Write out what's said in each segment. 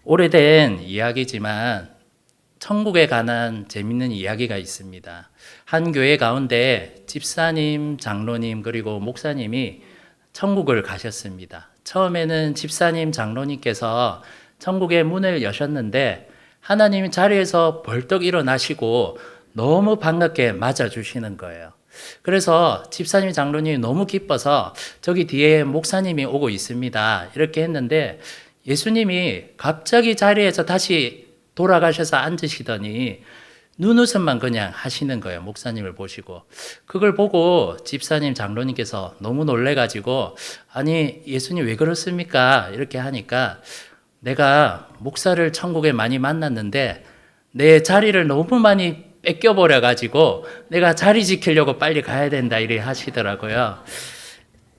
오래된 이야기지만 천국에 관한 재밌는 이야기가 있습니다. 한 교회 가운데 집사님, 장로님, 그리고 목사님이 천국을 가셨습니다. 처음에는 집사님, 장로님께서 천국의 문을 여셨는데 하나님이 자리에서 벌떡 일어나시고 너무 반갑게 맞아주시는 거예요. 그래서 집사님, 장로님이 너무 기뻐서 저기 뒤에 목사님이 오고 있습니다. 이렇게 했는데 예수님이 갑자기 자리에서 다시 돌아가셔서 앉으시더니 눈웃음만 그냥 하시는 거예요. 목사님을 보시고. 그걸 보고 집사님, 장로님께서 너무 놀래가지고 아니 예수님 왜 그렇습니까? 이렇게 하니까 내가 목사를 천국에 많이 만났는데 내 자리를 너무 많이 뺏겨버려가지고 내가 자리 지키려고 빨리 가야 된다 이래 하시더라고요.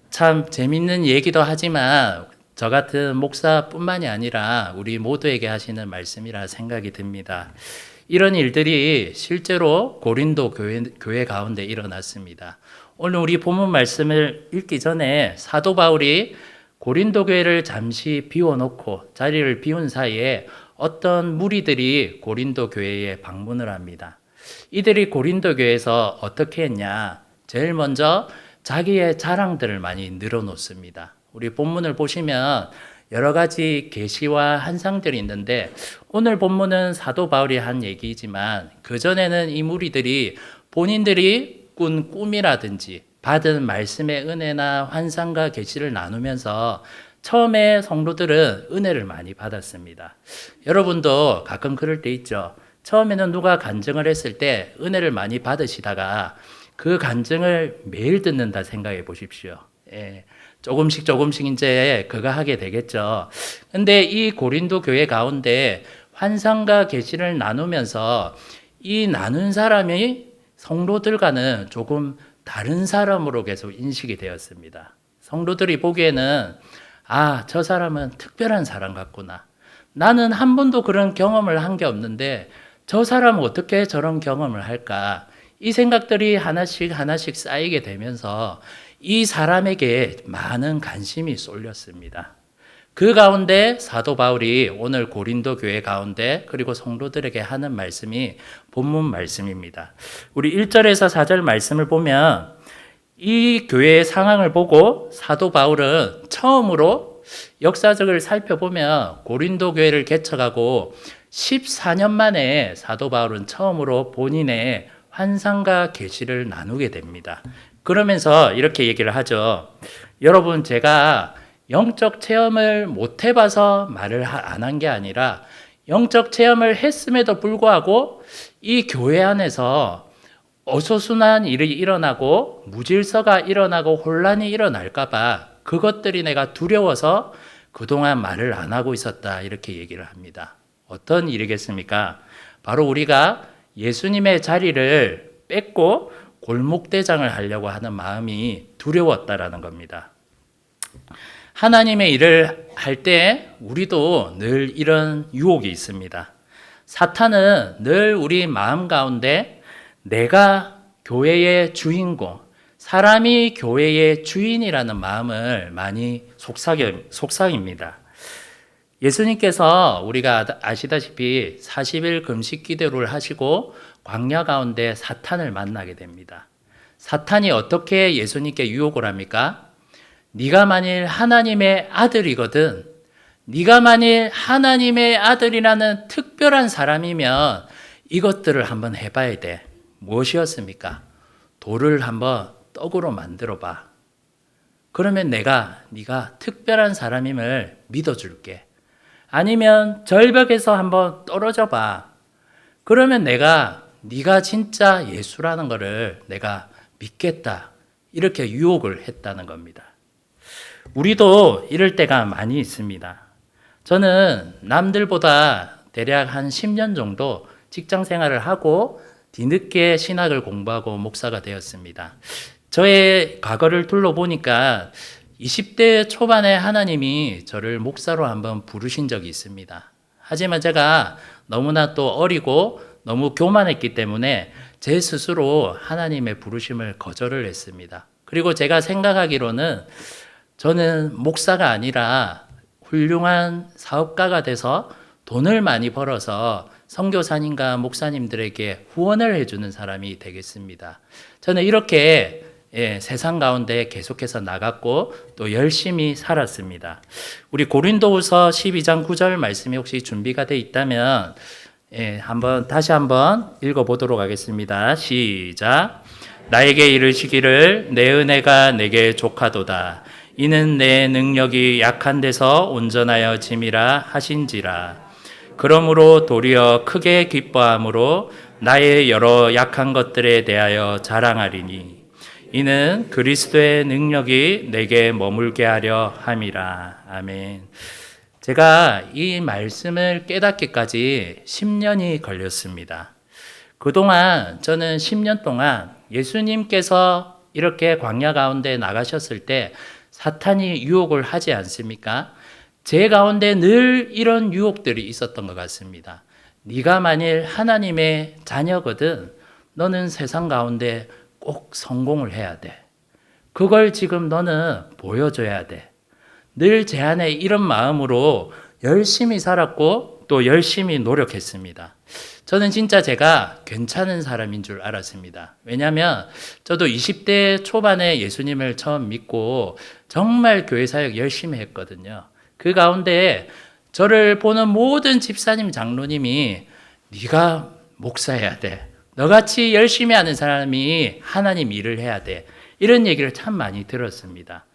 참 재밌는 얘기도 하지만 저 같은 목사뿐만이 아니라 우리 모두에게 하시는 말씀이라 생각이 듭니다. 이런 일들이 실제로 고린도 교회 가운데 일어났습니다. 오늘 우리 본문 말씀을 읽기 전에 사도 바울이 고린도 교회를 잠시 비워놓고 자리를 비운 사이에 어떤 무리들이 고린도 교회에 방문을 합니다. 이들이 고린도 교회에서 어떻게 했냐? 제일 먼저 자기의 자랑들을 많이 늘어놓습니다. 우리 본문을 보시면 여러 가지 계시와 환상들이 있는데 오늘 본문은 사도 바울이 한 얘기지만 그전에는 이 무리들이 본인들이 꾼 꿈이라든지 받은 말씀의 은혜나 환상과 계시를 나누면서 처음에 성도들은 은혜를 많이 받았습니다. 여러분도 가끔 그럴 때 있죠. 처음에는 누가 간증을 했을 때 은혜를 많이 받으시다가 그 간증을 매일 듣는다 생각해 보십시오. 조금씩 이제 그거 하게 되겠죠. 근데 이 고린도 교회 가운데 환상과 계시를 나누면서 이 나눈 사람이 성도들과는 조금 다른 사람으로 계속 인식이 되었습니다. 성도들이 보기에는 저 사람은 특별한 사람 같구나. 나는 한 번도 그런 경험을 한 게 없는데 저 사람은 어떻게 저런 경험을 할까? 이 생각들이 하나씩 쌓이게 되면서 이 사람에게 많은 관심이 쏠렸습니다. 그 가운데 사도 바울이 오늘 고린도 교회 가운데 그리고 성도들에게 하는 말씀이 본문 말씀입니다. 우리 1절에서 4절 말씀을 보면 이 교회의 상황을 보고 사도 바울은 처음으로 역사적을 살펴보면 고린도 교회를 개척하고 14년 만에 사도 바울은 처음으로 본인의 환상과 계시를 나누게 됩니다. 그러면서 이렇게 얘기를 하죠. 여러분, 제가 영적 체험을 못 해봐서 말을 안 한 게 아니라 영적 체험을 했음에도 불구하고 이 교회 안에서 어수선한 일이 일어나고 무질서가 일어나고 혼란이 일어날까봐 그것들이 내가 두려워서 그동안 말을 안 하고 있었다 이렇게 얘기를 합니다. 어떤 일이겠습니까? 바로 우리가 예수님의 자리를 뺏고 골목대장을 하려고 하는 마음이 두려웠다라는 겁니다. 하나님의 일을 할 때 우리도 늘 이런 유혹이 있습니다. 사탄은 늘 우리 마음 가운데 내가 교회의 주인공, 사람이 교회의 주인이라는 마음을 많이 속삭입니다. 예수님께서 우리가 아시다시피 40일 금식 기도를 하시고 광야 가운데 사탄을 만나게 됩니다. 사탄이 어떻게 예수님께 유혹을 합니까? 네가 만일 하나님의 아들이거든, 네가 만일 하나님의 아들이라는 특별한 사람이면 이것들을 한번 해봐야 돼. 무엇이었습니까? 돌을 한번 떡으로 만들어 봐. 그러면 네가 특별한 사람임을 믿어줄게. 아니면 절벽에서 한번 떨어져 봐. 그러면 네가 진짜 예수라는 것을 내가 믿겠다. 이렇게 유혹을 했다는 겁니다. 우리도 이럴 때가 많이 있습니다. 저는 남들보다 대략 한 10년 정도 직장 생활을 하고 뒤늦게 신학을 공부하고 목사가 되었습니다. 저의 과거를 둘러보니까 20대 초반에 하나님이 저를 목사로 한번 부르신 적이 있습니다. 하지만 제가 너무나 또 어리고 너무 교만했기 때문에 제 스스로 하나님의 부르심을 거절을 했습니다. 그리고 제가 생각하기로는 저는 목사가 아니라 훌륭한 사업가가 돼서 돈을 많이 벌어서 선교사님과 목사님들에게 후원을 해주는 사람이 되겠습니다. 저는 이렇게 세상 가운데 계속해서 나갔고 또 열심히 살았습니다. 우리 고린도후서 12장 9절 말씀이 혹시 준비가 돼 있다면 다시 한번 읽어보도록 하겠습니다. 시작. 나에게 이르시기를 내 은혜가 내게 족하도다. 이는 내 능력이 약한 데서 온전하여 짐이라 하신지라. 그러므로 도리어 크게 기뻐함으로 나의 여러 약한 것들에 대하여 자랑하리니 이는 그리스도의 능력이 내게 머물게 하려 함이라. 아멘. 제가 이 말씀을 깨닫기까지 10년이 걸렸습니다. 그동안 저는 10년 동안 예수님께서 이렇게 광야 가운데 나가셨을 때 사탄이 유혹을 하지 않습니까? 제 가운데 늘 이런 유혹들이 있었던 것 같습니다. 네가 만일 하나님의 자녀거든 너는 세상 가운데 꼭 성공을 해야 돼. 그걸 지금 너는 보여줘야 돼. 늘 제 안에 이런 마음으로 열심히 살았고 또 열심히 노력했습니다. 저는 진짜 제가 괜찮은 사람인 줄 알았습니다. 왜냐하면 저도 20대 초반에 예수님을 처음 믿고 정말 교회 사역 열심히 했거든요. 그 가운데 저를 보는 모든 집사님, 장로님이 네가 목사해야 돼. 너같이 열심히 하는 사람이 하나님 일을 해야 돼. 이런 얘기를 참 많이 들었습니다.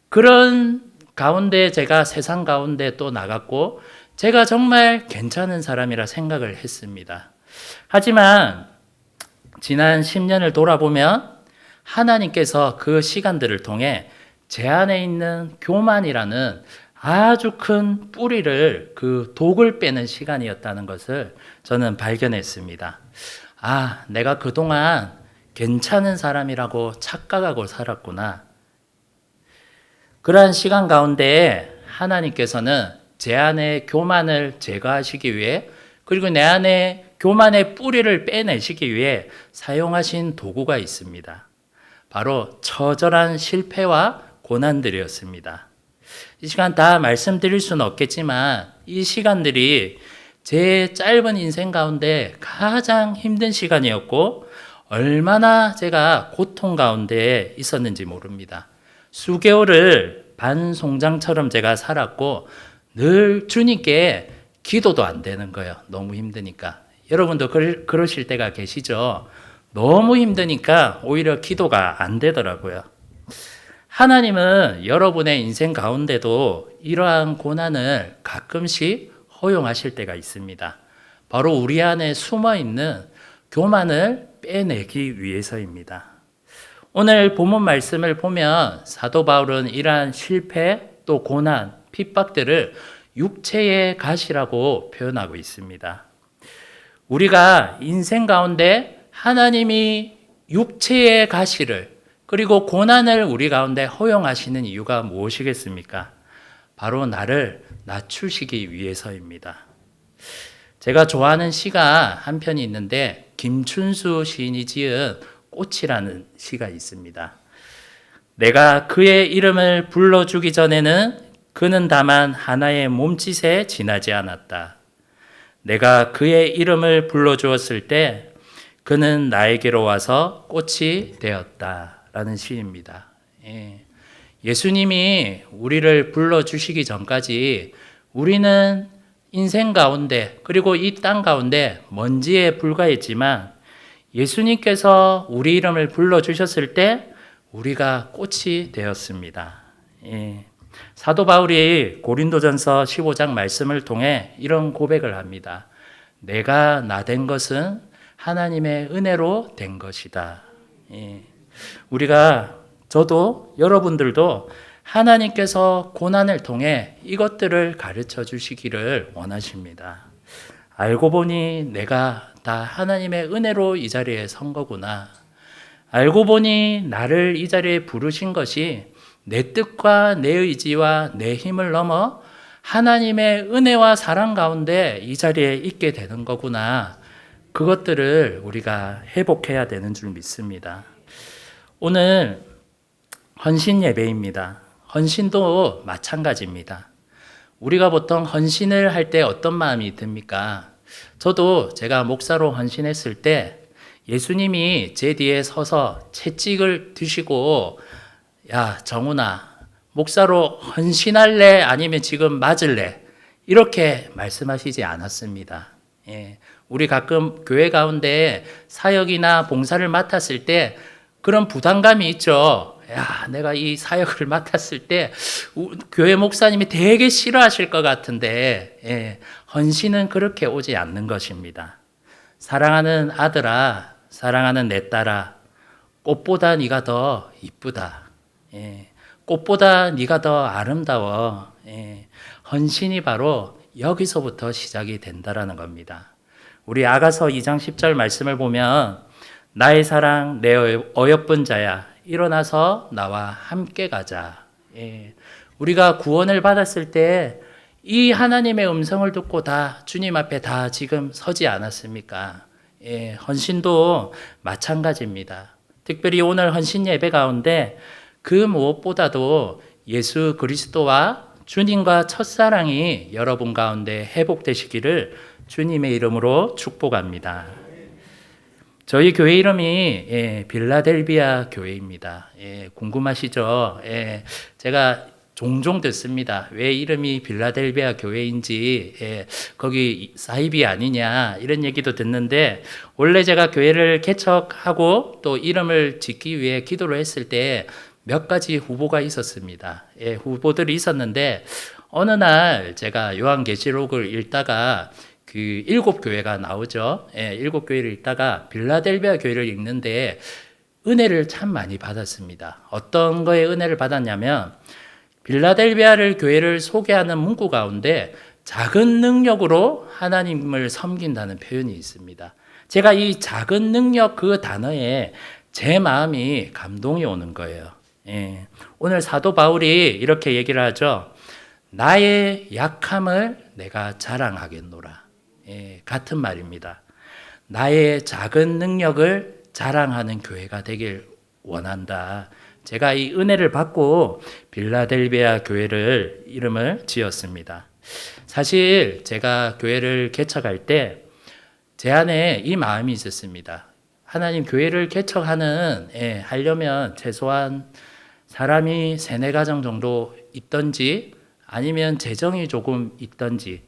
그런 가운데 제가 세상 가운데 또 나갔고 제가 정말 괜찮은 사람이라 생각을 했습니다. 하지만 지난 10년을 돌아보면 하나님께서 그 시간들을 통해 제 안에 있는 교만이라는 아주 큰 뿌리를 그 독을 빼는 시간이었다는 것을 저는 발견했습니다. 내가 그동안 괜찮은 사람이라고 착각하고 살았구나. 그러한 시간 가운데 하나님께서는 제 안에 교만을 제거하시기 위해 그리고 내 안에 교만의 뿌리를 빼내시기 위해 사용하신 도구가 있습니다. 바로 처절한 실패와 고난들이었습니다. 이 시간 다 말씀드릴 수는 없겠지만 이 시간들이 제 짧은 인생 가운데 가장 힘든 시간이었고 얼마나 제가 고통 가운데 있었는지 모릅니다. 수개월을 반송장처럼 제가 살았고 늘 주님께 기도도 안 되는 거예요. 너무 힘드니까. 여러분도 그러실 때가 계시죠? 너무 힘드니까 오히려 기도가 안 되더라고요. 하나님은 여러분의 인생 가운데도 이러한 고난을 가끔씩 허용하실 때가 있습니다. 바로 우리 안에 숨어있는 교만을 빼내기 위해서입니다. 오늘 본문 말씀을 보면 사도 바울은 이러한 실패 또 고난, 핍박들을 육체의 가시라고 표현하고 있습니다. 우리가 인생 가운데 하나님이 육체의 가시를 그리고 고난을 우리 가운데 허용하시는 이유가 무엇이겠습니까? 바로 나를 낮추시기 위해서입니다. 제가 좋아하는 시가 한 편이 있는데 김춘수 시인이 지은 꽃이라는 시가 있습니다. 내가 그의 이름을 불러주기 전에는 그는 다만 하나의 몸짓에 지나지 않았다. 내가 그의 이름을 불러주었을 때 그는 나에게로 와서 꽃이 되었다. 라는 시입니다. 예수님이 우리를 불러주시기 전까지 우리는 인생 가운데 그리고 이 땅 가운데 먼지에 불과했지만 예수님께서 우리 이름을 불러주셨을 때 우리가 꽃이 되었습니다. 사도 바울이 고린도전서 15장 말씀을 통해 이런 고백을 합니다. 내가 나 된 것은 하나님의 은혜로 된 것이다. 저도 여러분들도 하나님께서 고난을 통해 이것들을 가르쳐 주시기를 원하십니다. 알고 보니 내가 다 하나님의 은혜로 이 자리에 선 거구나. 알고 보니 나를 이 자리에 부르신 것이 내 뜻과 내 의지와 내 힘을 넘어 하나님의 은혜와 사랑 가운데 이 자리에 있게 되는 거구나. 그것들을 우리가 회복해야 되는 줄 믿습니다. 오늘 헌신 예배입니다. 헌신도 마찬가지입니다. 우리가 보통 헌신을 할 때 어떤 마음이 듭니까? 저도 제가 목사로 헌신했을 때 예수님이 제 뒤에 서서 채찍을 드시고 야, 정훈아, 목사로 헌신할래? 아니면 지금 맞을래? 이렇게 말씀하시지 않았습니다. 예, 우리 가끔 교회 가운데 사역이나 봉사를 맡았을 때 그런 부담감이 있죠. 야, 내가 이 사역을 맡았을 때 교회 목사님이 되게 싫어하실 것 같은데, 예, 헌신은 그렇게 오지 않는 것입니다. 사랑하는 아들아, 사랑하는 내 딸아, 꽃보다 네가 더 이쁘다. 예, 꽃보다 네가 더 아름다워. 예, 헌신이 바로 여기서부터 시작이 된다라는 겁니다. 우리 아가서 2장 10절 말씀을 보면 나의 사랑 내 어여쁜 자야 일어나서 나와 함께 가자. 예, 우리가 구원을 받았을 때 이 하나님의 음성을 듣고 다 주님 앞에 다 지금 서지 않았습니까? 예, 헌신도 마찬가지입니다. 특별히 오늘 헌신 예배 가운데 그 무엇보다도 예수 그리스도와 주님과 첫사랑이 여러분 가운데 회복되시기를 주님의 이름으로 축복합니다. 저희 교회 이름이 빌라델비아 교회입니다. 궁금하시죠? 제가 종종 듣습니다. 왜 이름이 빌라델비아 교회인지, 거기 사이비 아니냐 이런 얘기도 듣는데, 원래 제가 교회를 개척하고 또 이름을 짓기 위해 기도를 했을 때 몇 가지 후보가 있었습니다. 후보들이 있었는데 어느 날 제가 요한계시록을 읽다가 그 7교회가 나오죠. 7교회를 읽다가 빌라델비아 교회를 읽는데 은혜를 참 많이 받았습니다. 어떤 거에 은혜를 받았냐면 빌라델비아를 교회를 소개하는 문구 가운데 작은 능력으로 하나님을 섬긴다는 표현이 있습니다. 제가 이 작은 능력 그 단어에 제 마음이 감동이 오는 거예요. 오늘 사도 바울이 이렇게 얘기를 하죠. 나의 약함을 내가 자랑하겠노라. 같은 말입니다. 나의 작은 능력을 자랑하는 교회가 되길 원한다. 제가 이 은혜를 받고 빌라델비아 교회를 이름을 지었습니다. 사실 제가 교회를 개척할 때 제 안에 이 마음이 있었습니다. 하나님 교회를 개척하는 하려면 최소한 사람이 3-4가정 정도 있던지 아니면 재정이 조금 있던지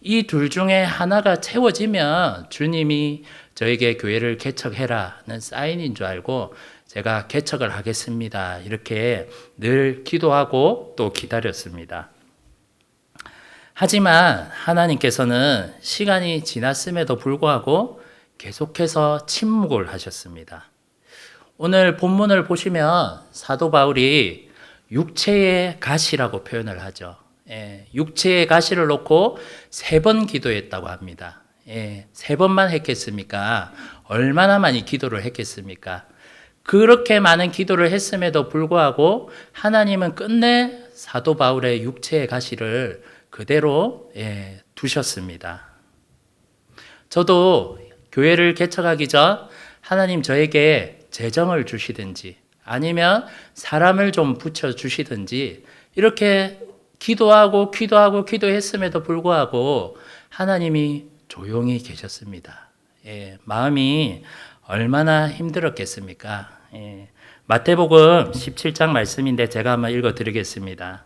이 둘 중에 하나가 채워지면 주님이 저에게 교회를 개척해라는 사인인 줄 알고 제가 개척을 하겠습니다. 이렇게 늘 기도하고 또 기다렸습니다. 하지만 하나님께서는 시간이 지났음에도 불구하고 계속해서 침묵을 하셨습니다. 오늘 본문을 보시면 사도 바울이 육체의 가시라고 표현을 하죠. 육체의 가시를 놓고 3번 기도했다고 합니다. 3번만 했겠습니까? 얼마나 많이 기도를 했겠습니까? 그렇게 많은 기도를 했음에도 불구하고 하나님은 끝내 사도 바울의 육체의 가시를 그대로 두셨습니다. 저도 교회를 개척하기 전 하나님 저에게 재정을 주시든지 아니면 사람을 좀 붙여주시든지 이렇게 기도했음에도 불구하고 하나님이 조용히 계셨습니다. 마음이 얼마나 힘들었겠습니까? 마태복음 17장 말씀인데 제가 한번 읽어드리겠습니다.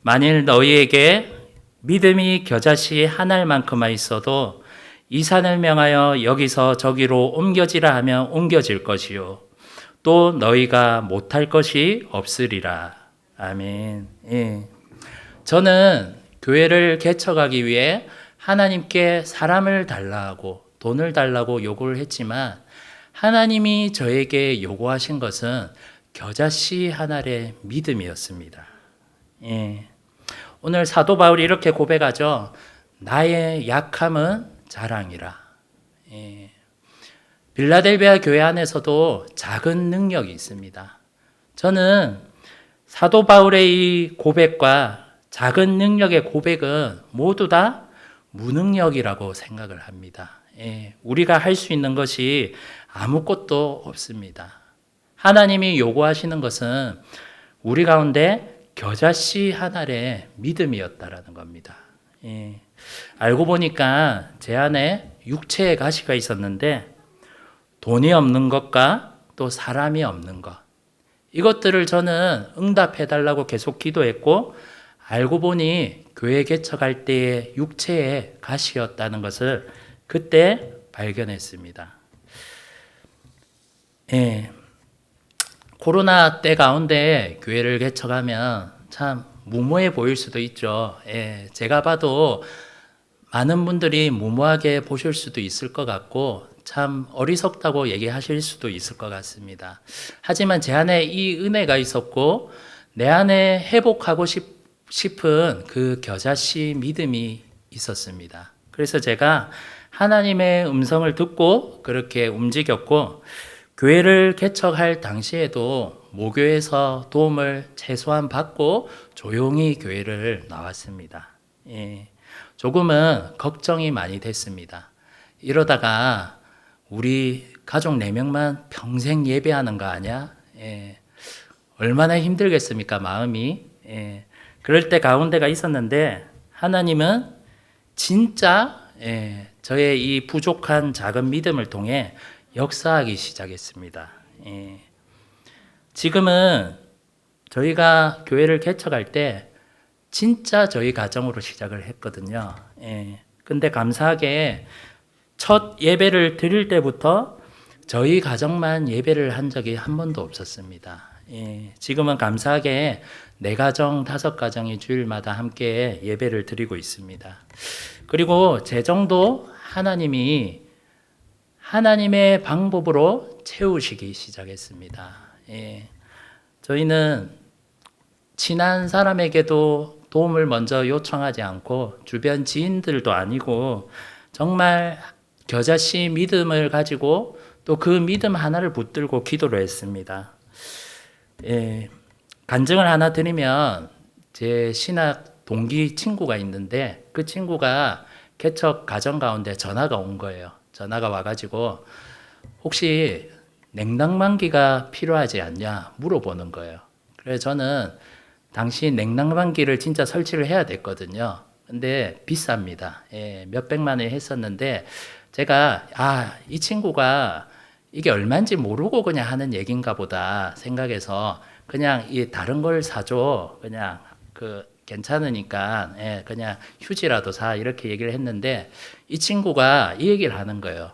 만일 너희에게 믿음이 겨자씨 한 알만큼만 있어도 이 산을 명하여 여기서 저기로 옮겨지라 하면 옮겨질 것이요 또 너희가 못할 것이 없으리라. 아멘. 저는 교회를 개척하기 위해 하나님께 사람을 달라 하고 돈을 달라고 요구를 했지만 하나님이 저에게 요구하신 것은 겨자씨 한 알의 믿음이었습니다. 오늘 사도 바울이 이렇게 고백하죠. 나의 약함은 자랑이라. 빌라델비아 교회 안에서도 작은 능력이 있습니다. 저는 사도 바울의 이 고백과 작은 능력의 고백은 모두 다 무능력이라고 생각을 합니다. 우리가 할 수 있는 것이 아무것도 없습니다. 하나님이 요구하시는 것은 우리 가운데 겨자씨 한 알의 믿음이었다라는 겁니다. 예. 알고 보니까 제 안에 육체의 가시가 있었는데 돈이 없는 것과 또 사람이 없는 것, 이것들을 저는 응답해달라고 계속 기도했고, 알고 보니 교회 개척할 때의 육체의 가시였다는 것을 그때 발견했습니다. 예. 코로나 때 가운데 교회를 개척하면 참 무모해 보일 수도 있죠. 예. 제가 봐도 많은 분들이 무모하게 보실 수도 있을 것 같고 참 어리석다고 얘기하실 수도 있을 것 같습니다. 하지만 제 안에 이 은혜가 있었고 내 안에 회복하고 싶은 그 겨자씨 믿음이 있었습니다. 그래서 제가 하나님의 음성을 듣고 그렇게 움직였고, 교회를 개척할 당시에도 모교에서 도움을 최소한 받고 조용히 교회를 나왔습니다. 예. 조금은 걱정이 많이 됐습니다. 이러다가 우리 가족 4명만 평생 예배하는 거 아니야? 예. 얼마나 힘들겠습니까, 마음이. 예. 그럴 때 가운데가 있었는데 하나님은 진짜 저의 이 부족한 작은 믿음을 통해 역사하기 시작했습니다. 예. 지금은 저희가 교회를 개척할 때 진짜 저희 가정으로 시작을 했거든요. 예. 근데 감사하게 첫 예배를 드릴 때부터 저희 가정만 예배를 한 적이 한 번도 없었습니다. 예. 지금은 감사하게 4가정, 5가정이 주일마다 함께 예배를 드리고 있습니다. 그리고 재정도 하나님이 하나님의 방법으로 채우시기 시작했습니다. 예. 저희는 친한 사람에게도 도움을 먼저 요청하지 않고 주변 지인들도 아니고 정말 겨자씨 믿음을 가지고 또 그 믿음 하나를 붙들고 기도를 했습니다. 예. 간증을 하나 드리면 제 신학 동기 친구가 있는데 그 친구가 개척 과정 가운데 전화가 온 거예요. 전화가 와가지고 혹시 냉난방기가 필요하지 않냐 물어보는 거예요. 그래서 저는 당시 냉난방기를 진짜 설치를 해야 됐거든요. 근데 비쌉니다. 예, 몇백만 원 했었는데 제가 이 친구가 이게 얼마인지 모르고 그냥 하는 얘기인가 보다 생각해서 그냥 이 다른 걸 사줘. 그냥 괜찮으니까 그냥 휴지라도 사 이렇게 얘기를 했는데 이 친구가 이 얘기를 하는 거예요.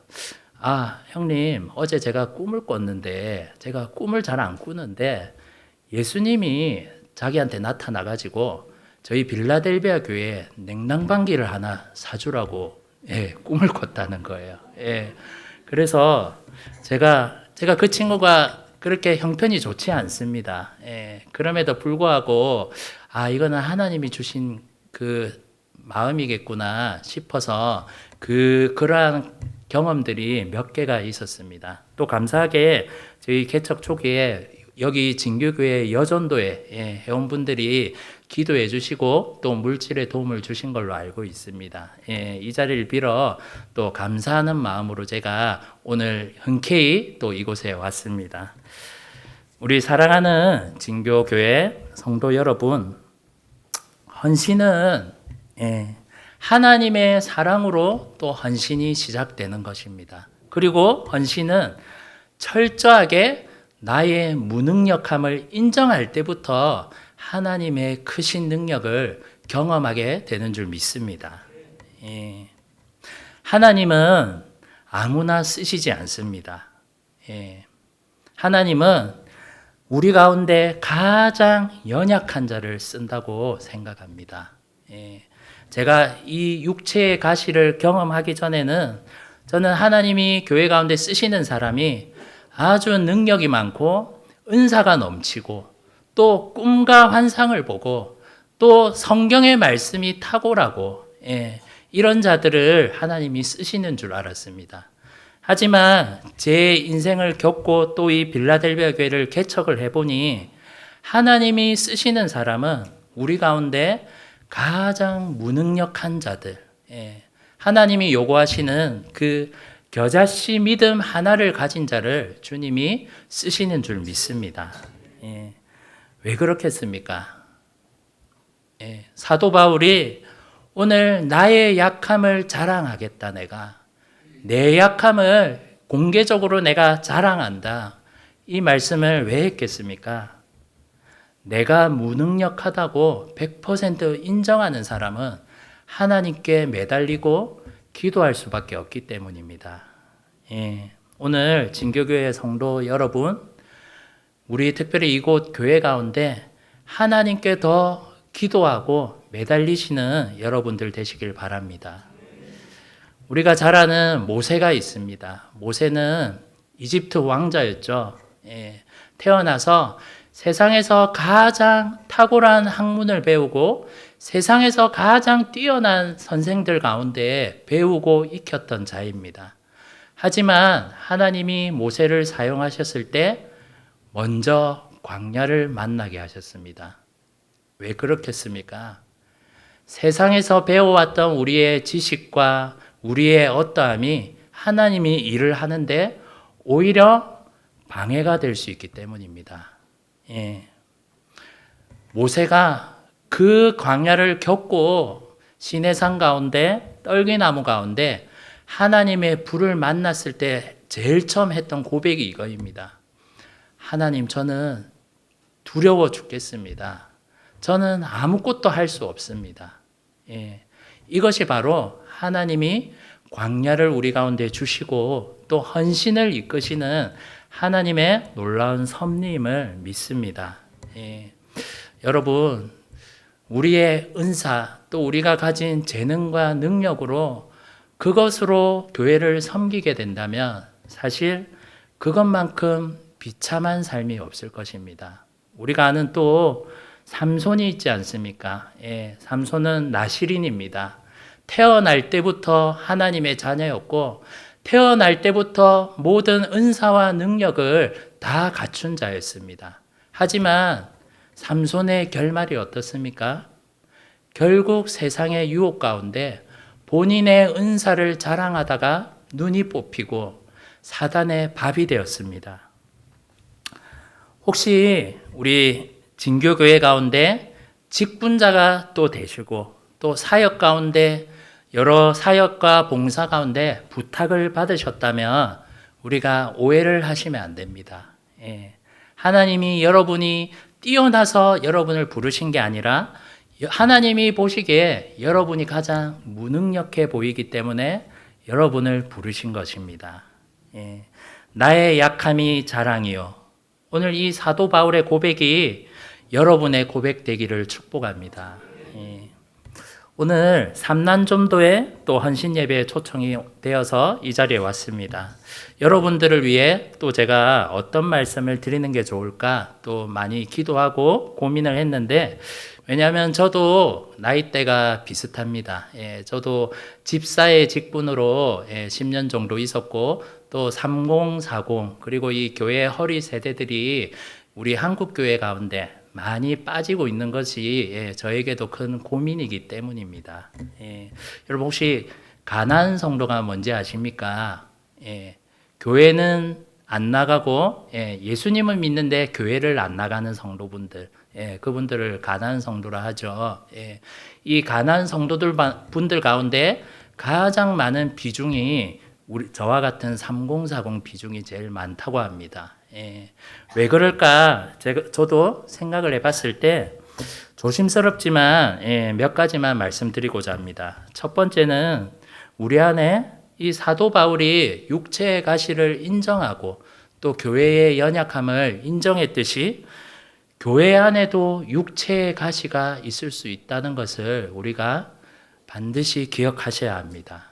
형님, 어제 제가 꿈을 꿨는데 제가 꿈을 잘 안 꾸는데 예수님이 자기한테 나타나가지고 저희 빌라델비아 교회에 냉난방기를 하나 사주라고 꿈을 꿨다는 거예요. 그래서 제가 그 친구가 그렇게 형편이 좋지 않습니다. 그럼에도 불구하고 이거는 하나님이 주신 그 마음이겠구나 싶어서 그러한 경험들이 몇 개가 있었습니다. 또 감사하게 저희 개척 초기에 여기 진교교회 여전도에 회원분들이 기도해 주시고 또 물질의 도움을 주신 걸로 알고 있습니다. 이 자리를 빌어 또 감사하는 마음으로 제가 오늘 흔쾌히 또 이곳에 왔습니다. 우리 사랑하는 진교교회 성도 여러분, 헌신은 하나님의 사랑으로 또 헌신이 시작되는 것입니다. 그리고 헌신은 철저하게 나의 무능력함을 인정할 때부터 하나님의 크신 능력을 경험하게 되는 줄 믿습니다. 하나님은 아무나 쓰시지 않습니다. 하나님은 우리 가운데 가장 연약한 자를 쓴다고 생각합니다. 제가 이 육체의 가시를 경험하기 전에는 저는 하나님이 교회 가운데 쓰시는 사람이 아주 능력이 많고 은사가 넘치고 또 꿈과 환상을 보고 또 성경의 말씀이 탁월하고 이런 자들을 하나님이 쓰시는 줄 알았습니다. 하지만 제 인생을 겪고 또 이 빌라델비아 교회를 개척을 해보니 하나님이 쓰시는 사람은 우리 가운데 가장 무능력한 자들, 하나님이 요구하시는 그 겨자씨 믿음 하나를 가진 자를 주님이 쓰시는 줄 믿습니다. 왜 그렇겠습니까? 사도 바울이 오늘 나의 약함을 자랑하겠다. 내가 내 약함을 공개적으로 내가 자랑한다. 이 말씀을 왜 했겠습니까? 내가 무능력하다고 100% 인정하는 사람은 하나님께 매달리고 기도할 수밖에 없기 때문입니다. 오늘 진교교회 성도 여러분, 우리 특별히 이곳 교회 가운데 하나님께 더 기도하고 매달리시는 여러분들 되시길 바랍니다. 우리가 잘 아는 모세가 있습니다. 모세는 이집트 왕자였죠. 태어나서 세상에서 가장 탁월한 학문을 배우고 세상에서 가장 뛰어난 선생들 가운데 배우고 익혔던 자입니다. 하지만 하나님이 모세를 사용하셨을 때 먼저 광야를 만나게 하셨습니다. 왜 그렇겠습니까? 세상에서 배워왔던 우리의 지식과 우리의 어떠함이 하나님이 일을 하는데 오히려 방해가 될 수 있기 때문입니다. 모세가 그 광야를 겪고 시내산 가운데 떨기나무 가운데 하나님의 불을 만났을 때 제일 처음 했던 고백이 이거입니다. 하나님, 저는 두려워 죽겠습니다. 저는 아무것도 할 수 없습니다. 이것이 바로 하나님이 광야를 우리 가운데 주시고 또 헌신을 이끄시는 하나님의 놀라운 섭리임을 믿습니다. 여러분, 우리의 은사 또 우리가 가진 재능과 능력으로 그것으로 교회를 섬기게 된다면 사실 그것만큼 비참한 삶이 없을 것입니다. 우리가 아는 또 삼손이 있지 않습니까? 삼손은 나실인입니다. 태어날 때부터 하나님의 자녀였고 태어날 때부터 모든 은사와 능력을 다 갖춘 자였습니다. 하지만 삼손의 결말이 어떻습니까? 결국 세상의 유혹 가운데 본인의 은사를 자랑하다가 눈이 뽑히고 사단의 밥이 되었습니다. 혹시 우리 진교교회 가운데 직분자가 또 되시고 또 사역 가운데 여러 사역과 봉사 가운데 부탁을 받으셨다면 우리가 오해를 하시면 안 됩니다. 하나님이 여러분이 뛰어나서 여러분을 부르신 게 아니라 하나님이 보시기에 여러분이 가장 무능력해 보이기 때문에 여러분을 부르신 것입니다. 나의 약함이 자랑이요. 오늘 이 사도 바울의 고백이 여러분의 고백 되기를 축복합니다. 오늘 삼난점도에 또 헌신 예배에 초청이 되어서 이 자리에 왔습니다. 여러분들을 위해 또 제가 어떤 말씀을 드리는 게 좋을까 또 많이 기도하고 고민을 했는데 왜냐하면 저도 나이대가 비슷합니다. 저도 집사의 직분으로 10년 정도 있었고 또 3040 그리고 이 교회 허리 세대들이 우리 한국 교회 가운데 많이 빠지고 있는 것이 저에게도 큰 고민이기 때문입니다. 여러분 혹시 가나안 성도가 뭔지 아십니까? 교회는 안 나가고 예수님을 믿는데 교회를 안 나가는 성도분들, 그분들을 가나안 성도라 하죠. 이 가나안 성도들 분들 가운데 가장 많은 비중이 저와 같은 3040 비중이 제일 많다고 합니다. 왜 그럴까? 저도 생각을 해봤을 때 조심스럽지만 몇 가지만 말씀드리고자 합니다. 첫 번째는 우리 안에 이 사도 바울이 육체의 가시를 인정하고 또 교회의 연약함을 인정했듯이 교회 안에도 육체의 가시가 있을 수 있다는 것을 우리가 반드시 기억하셔야 합니다.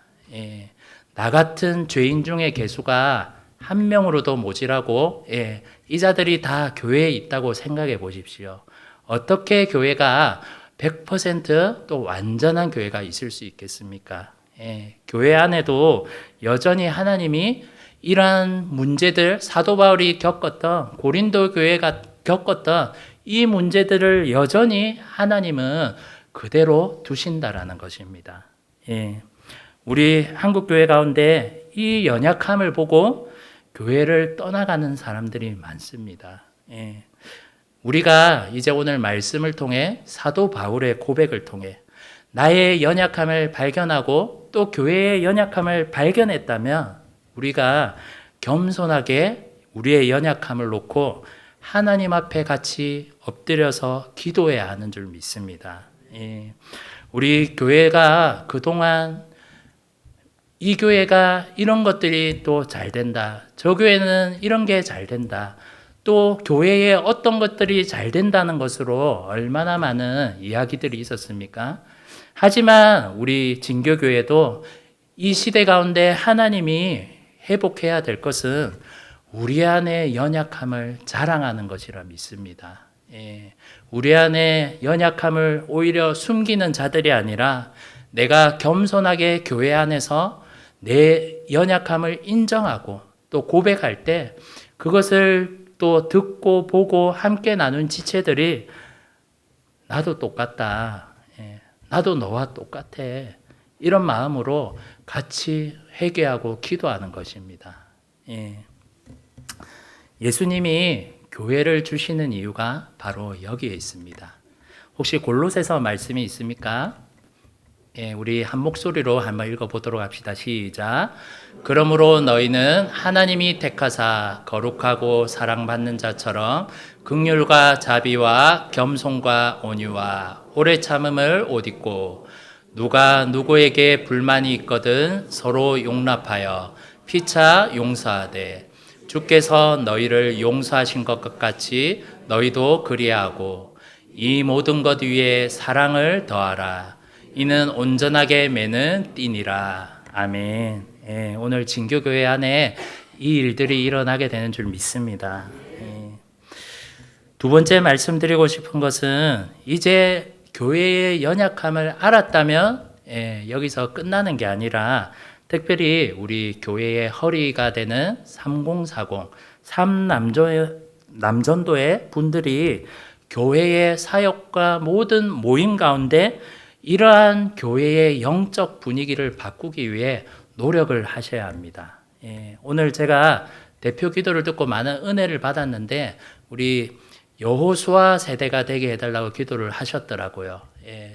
나 같은 죄인 중의 개수가 한 명으로도 모자라고 이 자들이 다 교회에 있다고 생각해 보십시오. 어떻게 교회가 100% 완전한 교회가 있을 수 있겠습니까? 교회 안에도 여전히 하나님이 이러한 문제들, 사도 바울이 겪었던 고린도 교회가 겪었던 이 문제들을 여전히 하나님은 그대로 두신다라는 것입니다. 우리 한국 교회 가운데 이 연약함을 보고 교회를 떠나가는 사람들이 많습니다. 우리가 이제 오늘 말씀을 통해 사도 바울의 고백을 통해 나의 연약함을 발견하고 또 교회의 연약함을 발견했다면 우리가 겸손하게 우리의 연약함을 놓고 하나님 앞에 같이 엎드려서 기도해야 하는 줄 믿습니다. 우리 교회가 그동안 이 교회가 이런 것들이 또 잘 된다. 저 교회는 이런 게 잘 된다. 또 교회에 어떤 것들이 잘 된다는 것으로 얼마나 많은 이야기들이 있었습니까? 하지만 우리 진교교회도 이 시대 가운데 하나님이 회복해야 될 것은 우리 안의 연약함을 자랑하는 것이라 믿습니다. 우리 안의 연약함을 오히려 숨기는 자들이 아니라 내가 겸손하게 교회 안에서 내 연약함을 인정하고 또 고백할 때 그것을 또 듣고 보고 함께 나눈 지체들이 나도 똑같다. 나도 너와 똑같아. 이런 마음으로 같이 회개하고 기도하는 것입니다. 예수님이 교회를 주시는 이유가 바로 여기에 있습니다. 혹시 골로새서 말씀이 있습니까? 우리 한 목소리로 한번 읽어보도록 합시다. 시작. 그러므로 너희는 하나님이 택하사 거룩하고 사랑받는 자처럼 긍휼과 자비와 겸손과 온유와 오래 참음을 옷 입고 누가 누구에게 불만이 있거든 서로 용납하여 피차 용서하되 주께서 너희를 용서하신 것 같이 너희도 그리하고 이 모든 것 위에 사랑을 더하라. 이는 온전하게 매는 띠니라. 아멘. 오늘 진교교회 안에 이 일들이 일어나게 되는 줄 믿습니다. 두 번째 말씀드리고 싶은 것은 이제 교회의 연약함을 알았다면 여기서 끝나는 게 아니라 특별히 우리 교회의 허리가 되는 3040 3남전도의 분들이 교회의 사역과 모든 모임 가운데 이러한 교회의 영적 분위기를 바꾸기 위해 노력을 하셔야 합니다. 오늘 제가 대표 기도를 듣고 많은 은혜를 받았는데 우리 여호수아 세대가 되게 해달라고 기도를 하셨더라고요.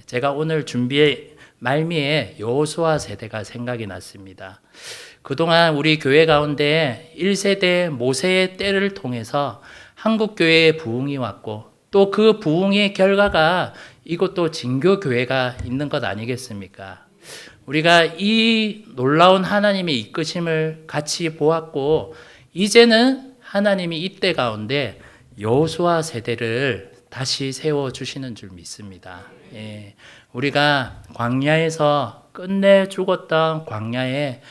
제가 오늘 준비해 말미에 여호수아 세대가 생각이 났습니다. 그동안 우리 교회 가운데 1세대 모세의 때를 통해서 한국교회의 부흥이 왔고 또 그 부흥의 결과가 이것도 진교교회가 있는 것 아니겠습니까? 우리가 이 놀라운 하나님의 이끄심을 같이 보았고 이제는 하나님이 이때 가운데 여호수아 세대를 다시 세워주시는 줄 믿습니다. 우리가 광야에서 끝내 죽었던 광야에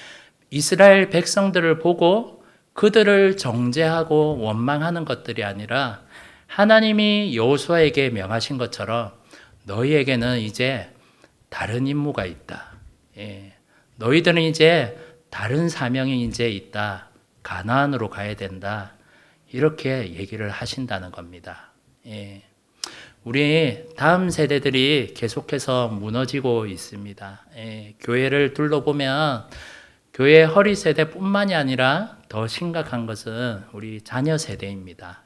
이스라엘 백성들을 보고 그들을 정죄하고 원망하는 것들이 아니라 하나님이 여호수아에게 명하신 것처럼 너희에게는 이제 다른 임무가 있다. 너희들은 이제 다른 사명이 이제 있다. 가나안으로 가야 된다. 이렇게 얘기를 하신다는 겁니다. 우리 다음 세대들이 계속해서 무너지고 있습니다. 교회를 둘러보면 교회 허리 세대뿐만이 아니라 더 심각한 것은 우리 자녀 세대입니다.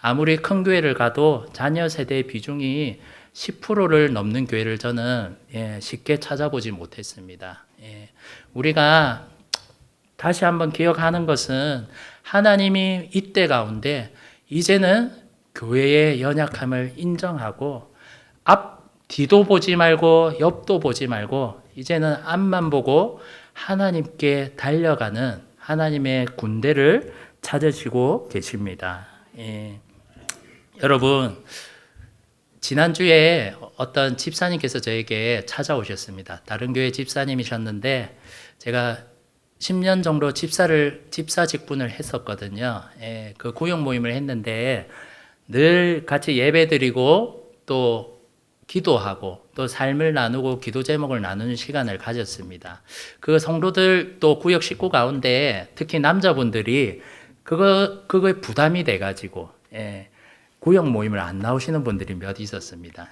아무리 큰 교회를 가도 자녀 세대의 비중이 10%를 넘는 교회를 저는 쉽게 찾아보지 못했습니다. 우리가 다시 한번 기억하는 것은 하나님이 이때 가운데 이제는 교회의 연약함을 인정하고 뒤도 보지 말고 옆도 보지 말고 이제는 앞만 보고 하나님께 달려가는 하나님의 군대를 찾으시고 계십니다. 여러분, 지난주에 어떤 집사님께서 저에게 찾아오셨습니다. 다른 교회 집사님이셨는데 제가 10년 정도 집사 직분을 했었거든요. 그 구역 모임을 했는데 늘 같이 예배드리고 또 기도하고 또 삶을 나누고 기도 제목을 나누는 시간을 가졌습니다. 그 성도들 또 구역 식구 가운데 특히 남자분들이 그거에 부담이 돼가지고 구역 모임을 안 나오시는 분들이 몇 있었습니다.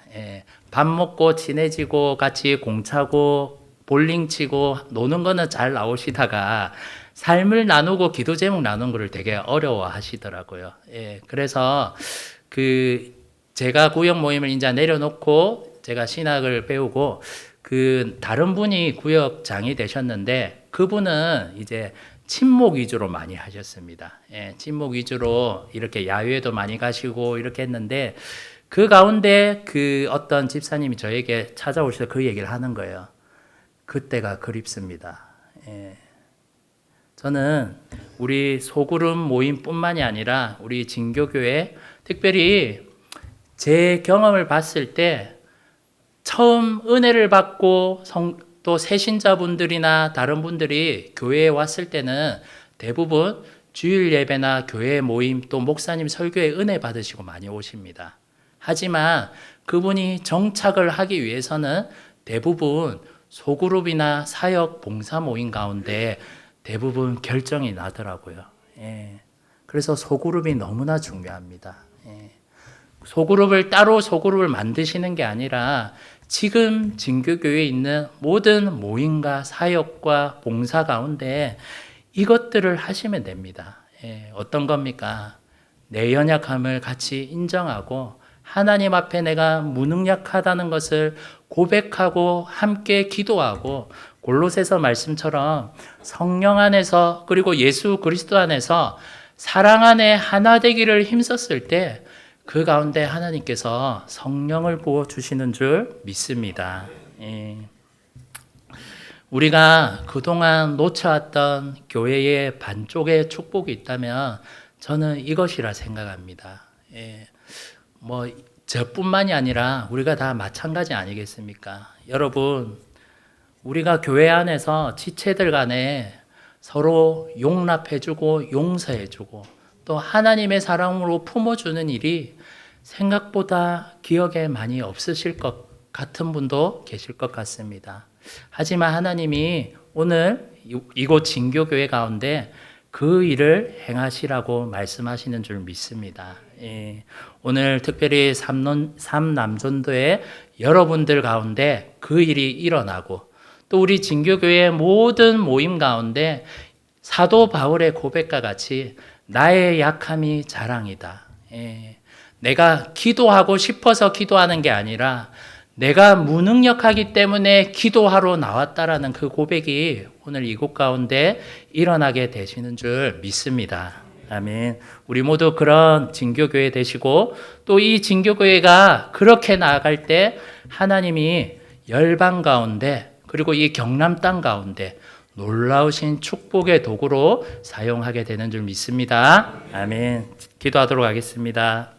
밥 먹고 친해지고 같이 공차고 볼링 치고 노는 거는 잘 나오시다가 삶을 나누고 기도 제목 나누는 거를 되게 어려워 하시더라고요. 그래서 제가 구역 모임을 이제 내려놓고 제가 신학을 배우고 다른 분이 구역장이 되셨는데 그분은 이제 친목 위주로 많이 하셨습니다. 예, 친목 위주로 이렇게 야외도 많이 가시고 이렇게 했는데 그 가운데 어떤 집사님이 저에게 찾아오셔서 그 얘기를 하는 거예요. 그때가 그립습니다. 예. 저는 우리 소그룹 모임뿐만이 아니라 우리 진교교회 특별히 제 경험을 봤을 때 처음 은혜를 받고 또 새신자분들이나 다른 분들이 교회에 왔을 때는 대부분 주일 예배나 교회 모임 또 목사님 설교에 은혜 받으시고 많이 오십니다. 하지만 그분이 정착을 하기 위해서는 대부분 소그룹이나 사역 봉사 모임 가운데 대부분 결정이 나더라고요. 예. 그래서 소그룹이 너무나 중요합니다. 예. 따로 소그룹을 만드시는 게 아니라 지금 진교교회에 있는 모든 모임과 사역과 봉사 가운데 이것들을 하시면 됩니다. 예. 어떤 겁니까? 내 연약함을 같이 인정하고 하나님 앞에 내가 무능력하다는 것을 고백하고 함께 기도하고 골로새서 말씀처럼 성령 안에서 그리고 예수 그리스도 안에서 사랑 안에 하나 되기를 힘썼을 때 그 가운데 하나님께서 성령을 부어주시는 줄 믿습니다. 예. 우리가 그동안 놓쳐왔던 교회의 반쪽의 축복이 있다면 저는 이것이라 생각합니다. 예. 저뿐만이 아니라 우리가 다 마찬가지 아니겠습니까? 여러분, 우리가 교회 안에서 지체들 간에 서로 용납해주고 용서해주고 또 하나님의 사랑으로 품어주는 일이 생각보다 기억에 많이 없으실 것 같은 분도 계실 것 같습니다. 하지만 하나님이 오늘 이곳 진교교회 가운데 그 일을 행하시라고 말씀하시는 줄 믿습니다. 예, 오늘 특별히 삼남전도의 여러분들 가운데 그 일이 일어나고 또 우리 진교교회의 모든 모임 가운데 사도 바울의 고백과 같이 나의 약함이 자랑이다. 예, 내가 기도하고 싶어서 기도하는 게 아니라 내가 무능력하기 때문에 기도하러 나왔다라는 그 고백이 오늘 이곳 가운데 일어나게 되시는 줄 믿습니다. 아멘. 우리 모두 그런 진교교회 되시고 또 이 진교교회가 그렇게 나아갈 때 하나님이 열방 가운데 그리고 이 경남 땅 가운데 놀라우신 축복의 도구로 사용하게 되는 줄 믿습니다. 아멘. 기도하도록 하겠습니다.